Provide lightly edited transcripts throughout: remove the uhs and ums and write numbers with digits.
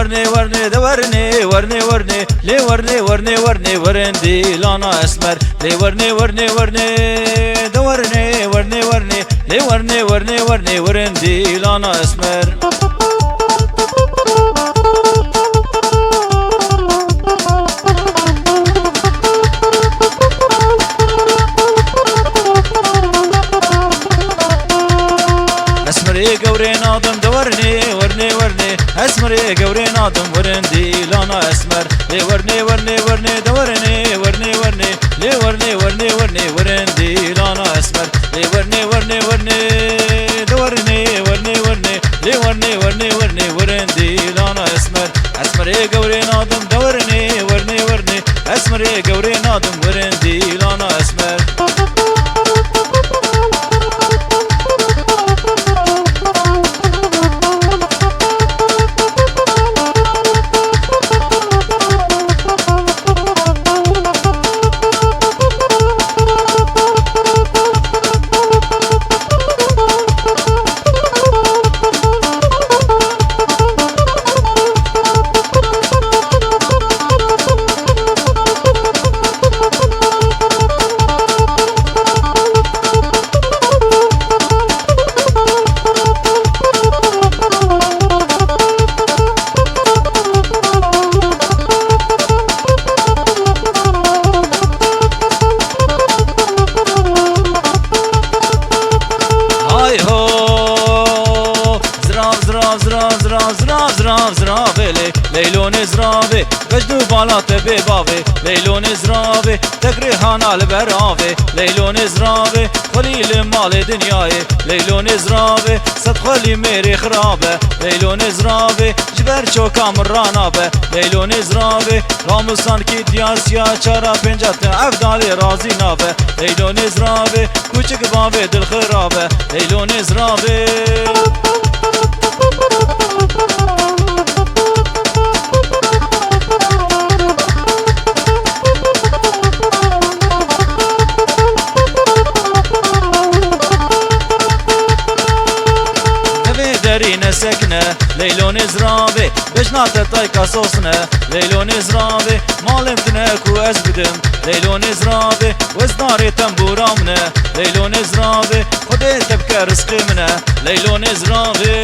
ورني ورني دورني ورني ورني لي ورني ورني ورني ورندي لانا اسمر لي ورني ورني ورني دورني ورني ورني لي ورني ورني ورني ورندي لانا اسمر اسمري قوري ناظم دورني ورني ورني اسمري قوري ناظم ورندي لانا اسمر لي ورني ورني ورني دورني ورني ورني لي ورني ورني ورني ورندي لانا اسمر لي ورني ورني ورني دورني ورني ورني لي ورني ورني ورني ورندي لانا اسمر اسمري قوري ناظم دورني ورني ورني اسمري قوري ناظم ورندي لانا اسمر ليلون زرابي وجدو بالات ببابي ليلون زرابي تقريحان على البرابي ليلون زرابي خليل مال دنياي ليلون زرابي صد خلي ميري خرابه ليلون زرابي جبر شوكا مرانابه ليلون زرابي راموسان كي دياسيا چارا پنجات افدالي رازي نابه ليلون زرابي كوچك بابي دل خرابه ليلون زرابي سكنة ليلون زرابي بجنات طايقة صوصنا ليلون زرابي مالم تناكو أسبدم ليلون زرابي وزداري تنبورامنا ليلون زرابي خدي تبكى رزقي منا ليلون زرابي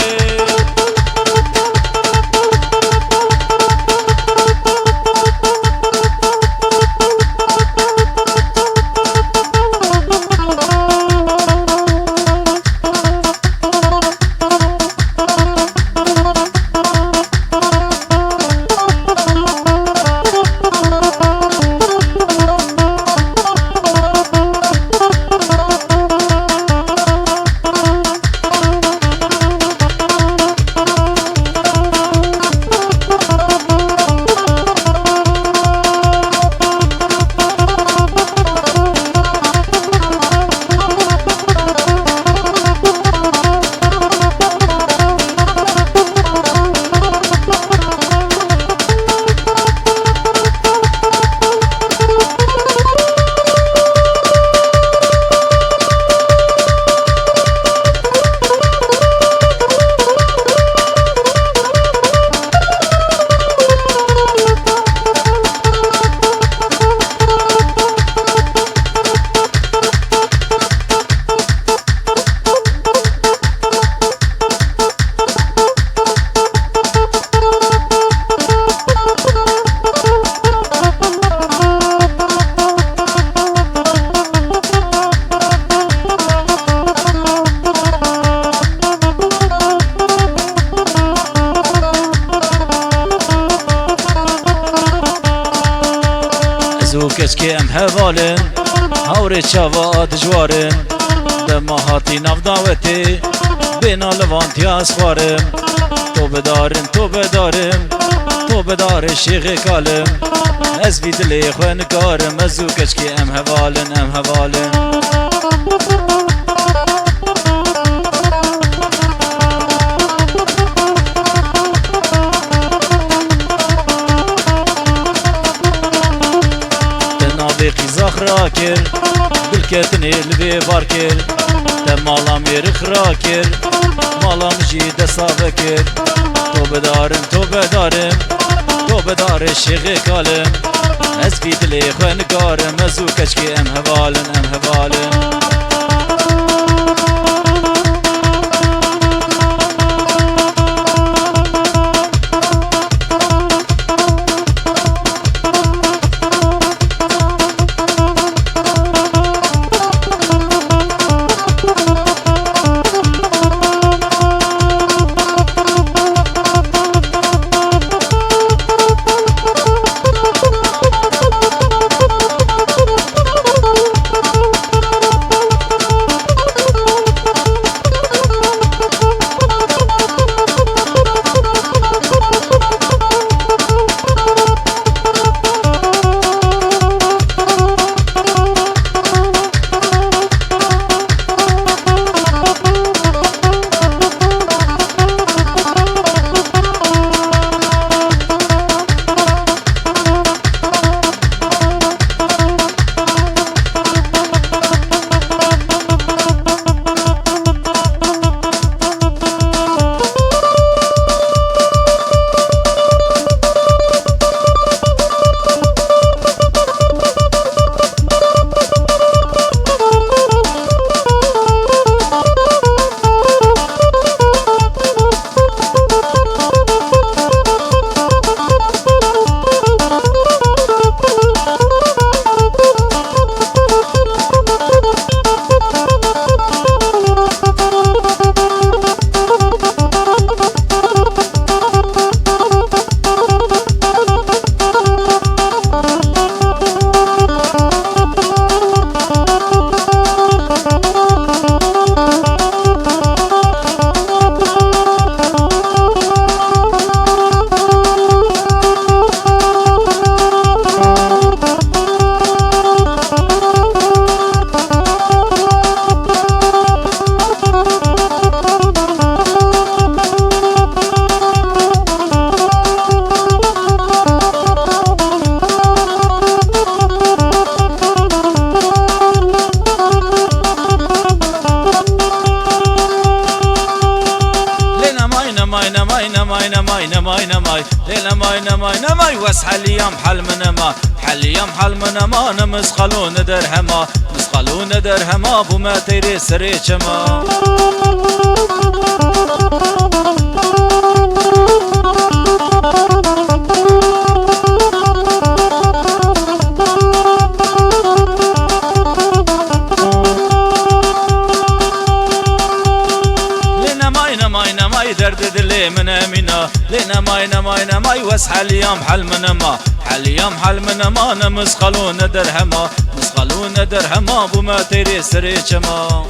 كسكي ام هوالن هوري شاوا دجوارن دما هاتي نافداوتي بينا لوانتي اسوارم تو بدارم تو بدارم تو بدار شيخ كالم از في دلي خوان كارم ازو كسكي ام هوالن ام هوالن خراكر بالكتني اللي باركر تمالا مير خراكر مالا مجي دسا بكر تو بدارم تو بدارم تو بدار شیخ کالم از بی دلی خواه نگارم از او کچکی ام هوالن ام هوالن حليام حل من ما نمسخلون درهما بما تيري سريچما درد دلي من امينا لنا ماي وس حليام حل من ما نمسخلون درهما بما تيري سريچما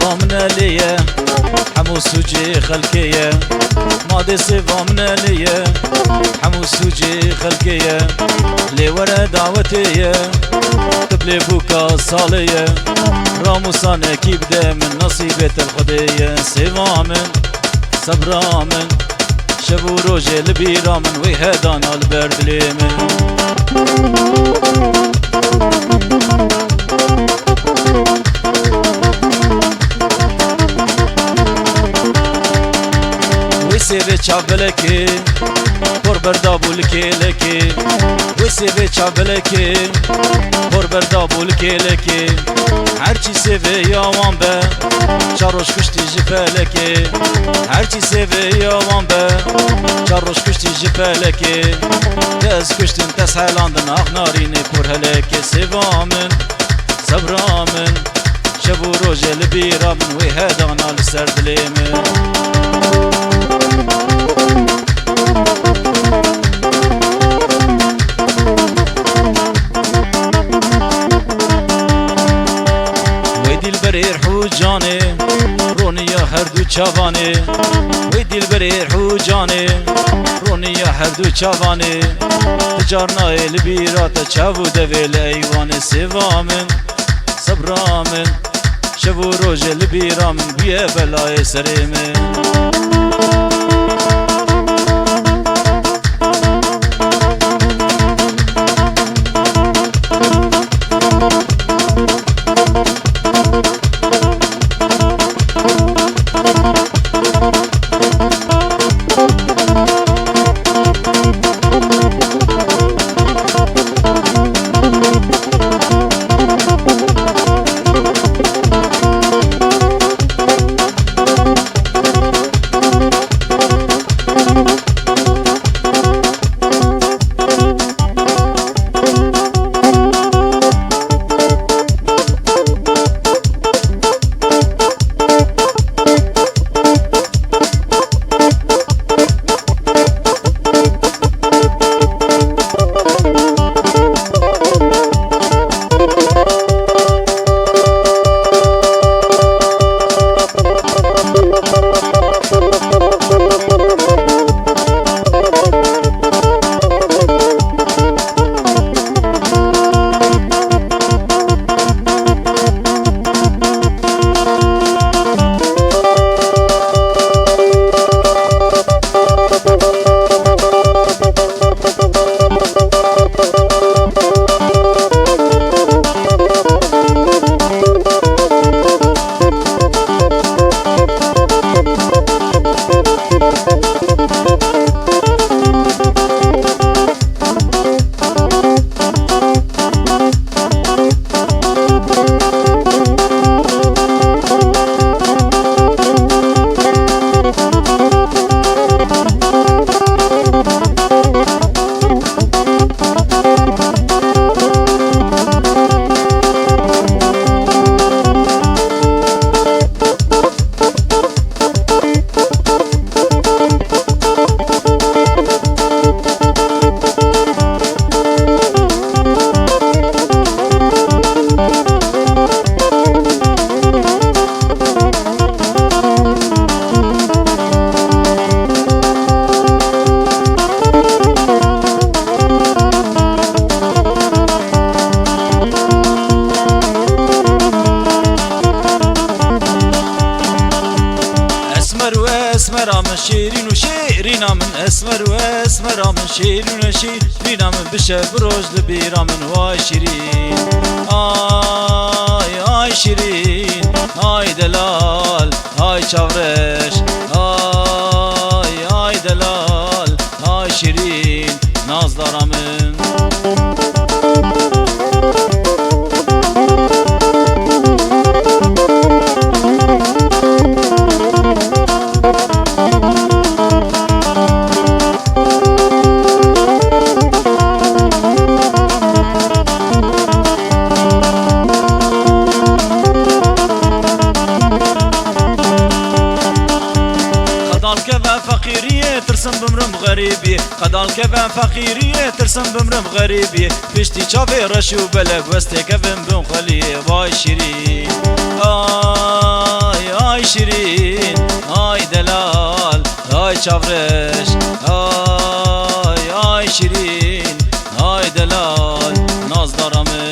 سێڤامنە لێیە هەموو سوجێ خەلکەیە مادێ سێڤامنە لێیە هەموو سوجێ خەلکەیە لێوەرە داوەتەیە تبلێ بووکە ساڵەیە ڕاموسانێکی بدە من نەسیبێتە خودەیە سێڤامن سەبرامن شەب و ڕۆژێ لە بیرا من وەی هەدانا لەبەر دلێ من وەی سێڤێ چاڤەلەکێ پۆر بەردابوو لکێلەکێ وەی سێڤێ چاڤەلەکێ پۆر بەردابوو لکێلەکێ هەرچی سێڤێ یاوان بە چاڕۆژ کوشتی ji felekê herçî sêvê yawan be çarroş kuştî ji felekê ez kuştin tes helandin ax narînê por helekê sêvamın sebramın şev û rojê li bîra min wê hedana li ser dilê min wê dilberê rhû canê رونیا هر دو چاوانه وی دل بری رو جانه رونیا هر دو چاوانه تجارنای لبیرات چاو دویل ایوان سیوامن صبرامن شبو روژ لبیرامن بیه بلای سریمن شیرین و شیرین من اسمر و اسمر من شیرین و شیرین من بشه بروج لبیرا من وای شیرین آی آی شیرین آی دلال آی چاورش آی آی دلال آی شیرین نازدارمın ترسم بمرم غريبي قدال كفن فقيري ترسم بمرم غريبي بشتي شافي رشو بلك وستي كفن بم خلي واي شيرين آي شیرین آی دلال آی چاورش آی شیرین آی دلال ناز دارمه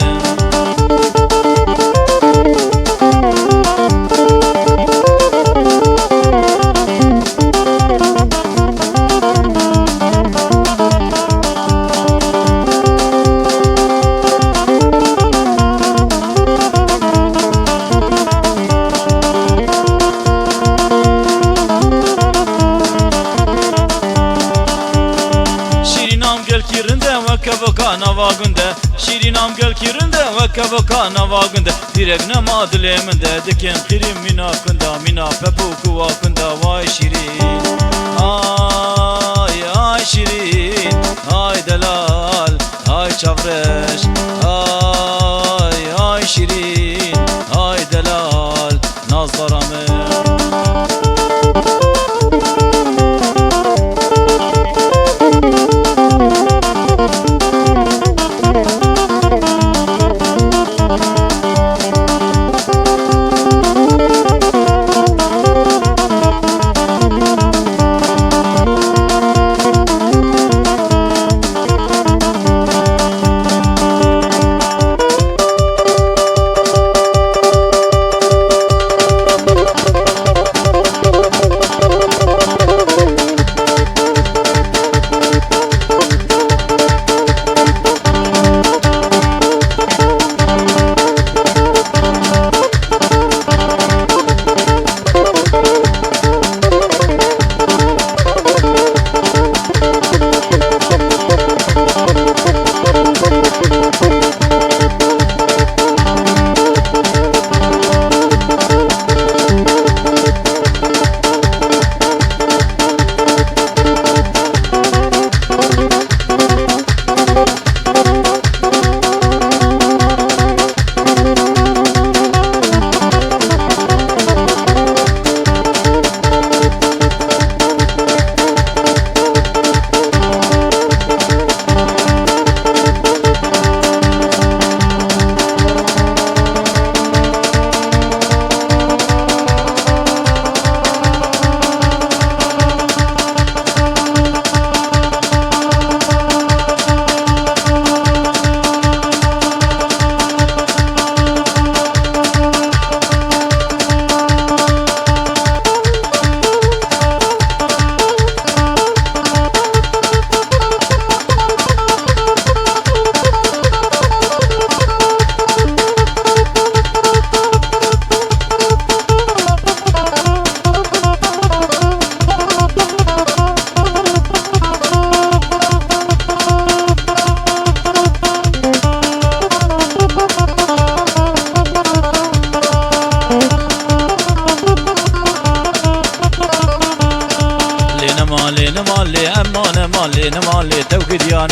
شیرینام گل کیرنده و کبکا نواگنده دیرگ نما دلمنده دکن خیریم مینا کنده مینا پپو کوا کنده وای شیرین آی شیرین آی دلال آی چاورش آی شیرین آی دلال ناز دارمه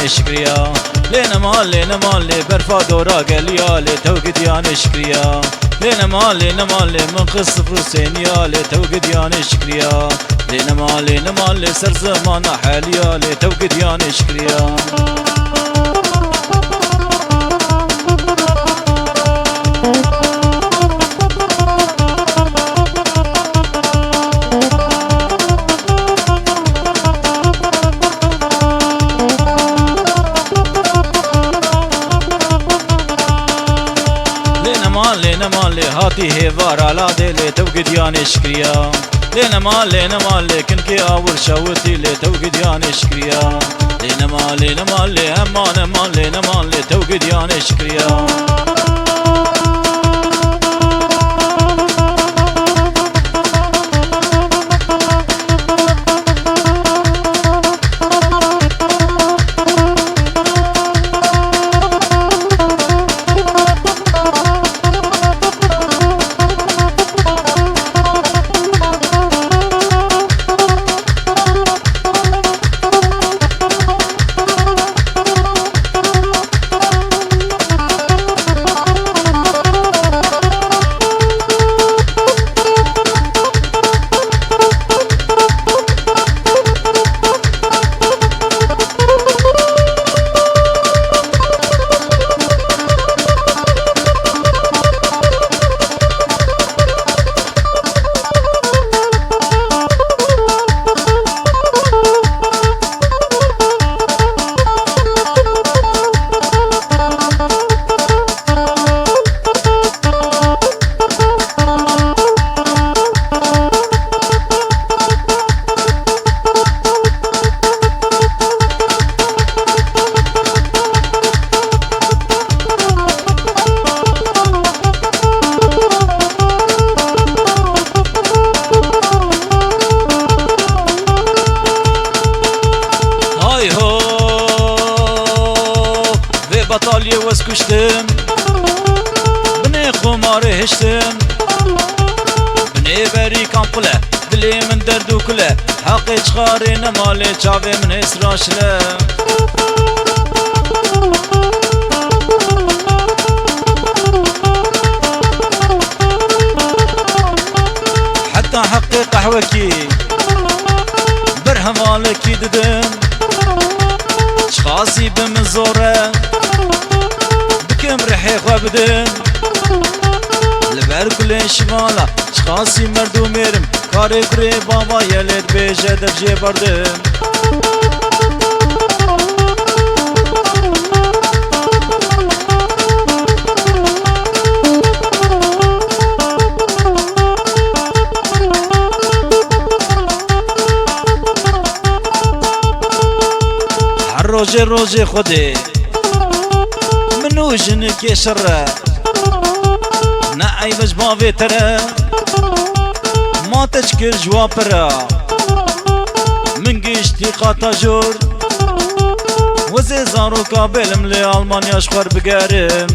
شکریا لین مال برفا دورا گلیا لی توقیدیان شکریا لین مال من قصف روسینیا لی توقیدیان شکریا لین مال سر زمان حالیا لی توقیدیان شکریا هاتی هیوار علا دل توقیدیان شکریا لین مال کن که آور شوتی لی توقیدیان شکریا لین مال امان لین مال توقیدیان شکریا گشتم بنی بری کام قله دلی من درد و کله حقی چخاری نماله چاوه من اسراشله حتى حقي قهوكي برهمالكي ددم شخاصي بمزوره بكم ريحي خوابدم لبر كل شماله شخاصي مردو ميرم كاري كري بابا يلد بيجه درجي بردم روجي روجي خدي منو جنك يشرى نعي مجبابي ترى ما تشكر جوابرا من قيشتي قاطا جور وزي زارو كابل ملي ألمانيا شخور بقارم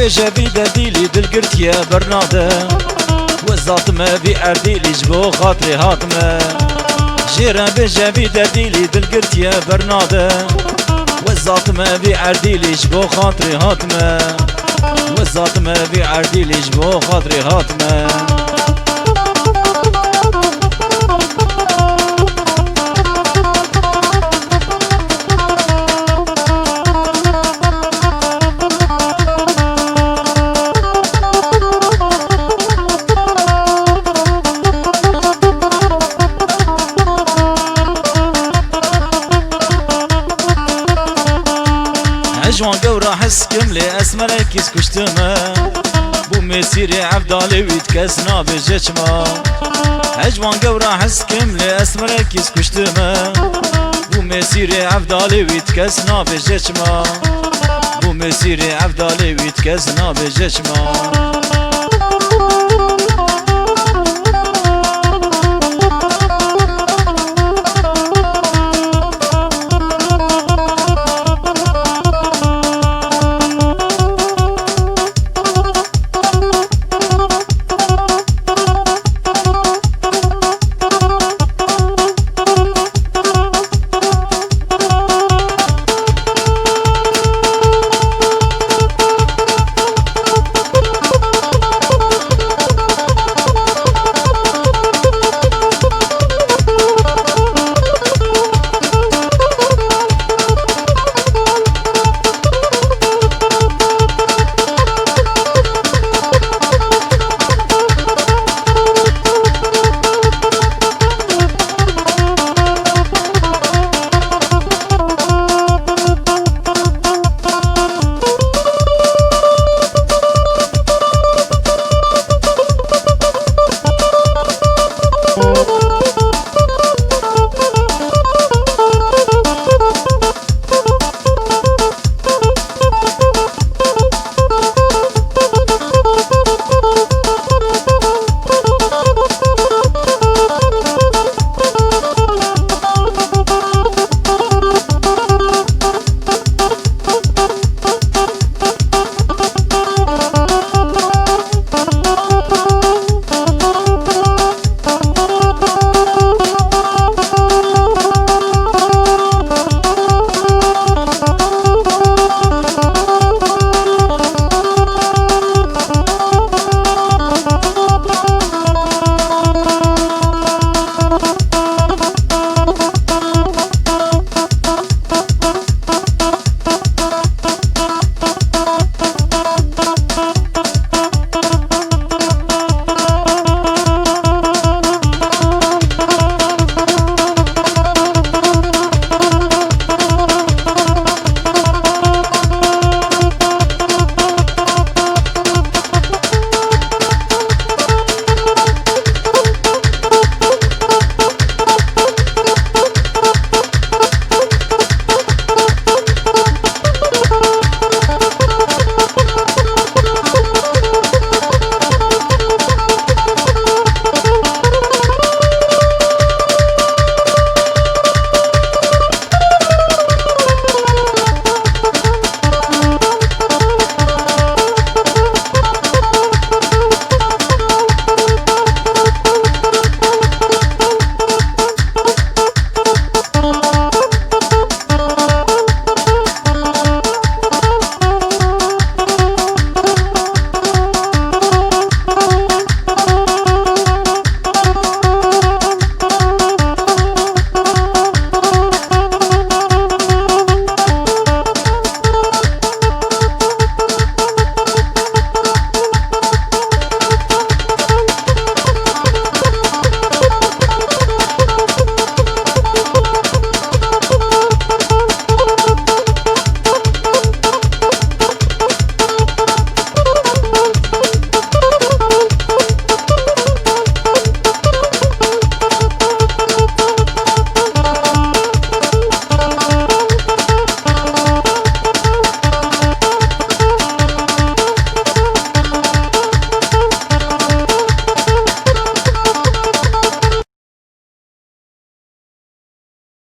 جبي دليلي دلقرت يا برنادة وزات ما في أرديلي جبو خاطري هاتمة جيرا بجبي دليلي دلقرت يا برنادة وزات ما في أرديلي جبو خاطري هاتمة وزات ما في أرديلي جبو خاطري هاتمة جوان قورا حس كملي اسمرك كيس كشتما بو مسيري عبدالي ويتكسنا بجشما جوان قورا حس كملي اسمرك كيس كشتما بو مسيري عبدالي ويتكسنا بجشما بو مسيري عبدالي ويتكسنا بجشما